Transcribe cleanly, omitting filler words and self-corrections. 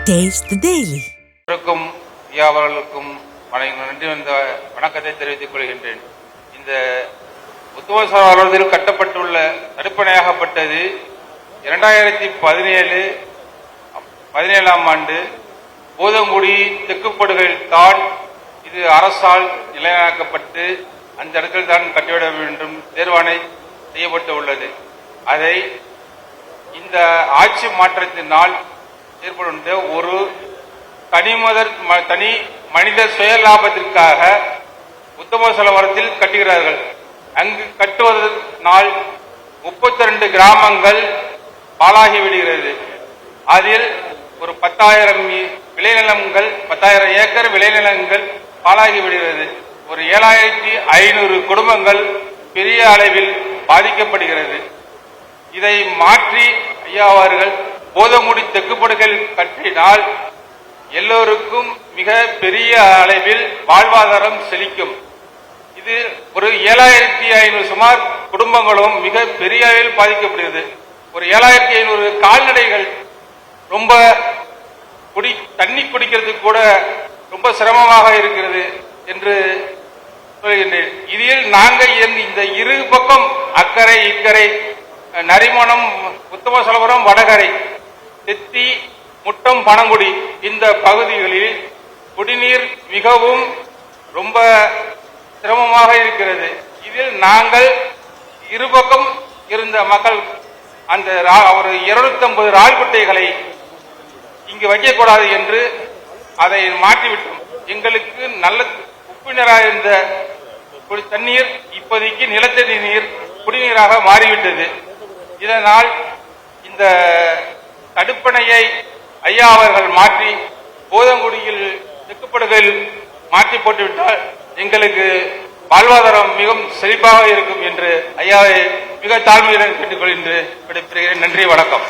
Taste the Daily. வியாபாரிகளுக்கும் நன்றி வந்த வணக்கத்தை தெரிவித்துக் கொள்கின்றேன். இந்த உத்தமசோழத்தில் கட்டப்பட்டுள்ள தடுப்பணையாகப்பட்டது 2017ஆம் ஆண்டு போதங்குடி தெற்குப்படுகையில் தான் இது அரசால் நிலைநாட்டப்பட்டு அந்த இடத்தில் தான் கட்டிவிட வேண்டும் தேர்வாணை செய்யப்பட்டு உள்ளது. அதை இந்த ஆட்சி மாற்றத்தினால் ஏற்படும் ஒரு தனி மனித சுய லாபத்திற்காக உத்தமசோழத்தில் கட்டுகிறார்கள். அங்கு கட்டுவதனால் 32 கிராமங்கள் பாழாகி விடுகிறது. அதில் ஒரு 10,000 விளைநிலங்கள் 10,000 ஏக்கர் விளைநிலங்கள் பாழாகி விடுகிறது. ஒரு 7,500 குடும்பங்கள் பெரிய அளவில் பாதிக்கப்படுகிறது. இதை மாற்றி ஐயா அவர்கள் போதங்குடி தெற்குப்படுகையில் கட்டினால் எல்லோருக்கும் மிக பெரிய அளவில் வாழ்வாதாரம் செழிக்கும். இது ஒரு 7,500 சுமார் குடும்பங்களும் மிக பெரிய அளவில் பாதிக்கப்படுகிறது. ஒரு 7,500 கால்நடைகள் ரொம்ப தண்ணி குடிக்கிறதுக்கு கூட ரொம்ப சிரமமாக இருக்கிறது என்று சொல்கின்றேன். இதில் நாங்கள் இந்த இரு பக்கம் அக்கறை இக்கரை நரிமணம் உத்தமசோழபுரம் வடகரை தெத்தி முட்டம் பனங்குடி இந்த பகுதிகளில் குடிநீர் மிகவும் ரொம்ப சிரமமாக இருக்கிறது. இதில் நாங்கள் இருபக்கம் இருந்த மக்கள் அந்த ஒரு 250 ரால்குட்டைகளை இங்கு வைக்கக்கூடாது என்று அதை மாற்றிவிட்டோம். எங்களுக்கு நல்ல உப்பினராக இருந்த தண்ணீர் இப்போதைக்கு நிலத்தடி நீர் குடிநீராக மாறிவிட்டது. இதனால் இந்த தடுப்பணையை ஐயா அவர்கள் மாற்றி போதங்குடியில் தெற்குப்படுகையில் மாற்றி போட்டுவிட்டால் எங்களுக்கு வாழ்வாதாரம் மிகவும் செழிப்பாக இருக்கும் என்று ஐயாவை மிக தாழ்மையுடன் கேட்டுக்கொள்கின்றேன். நன்றி, வணக்கம்.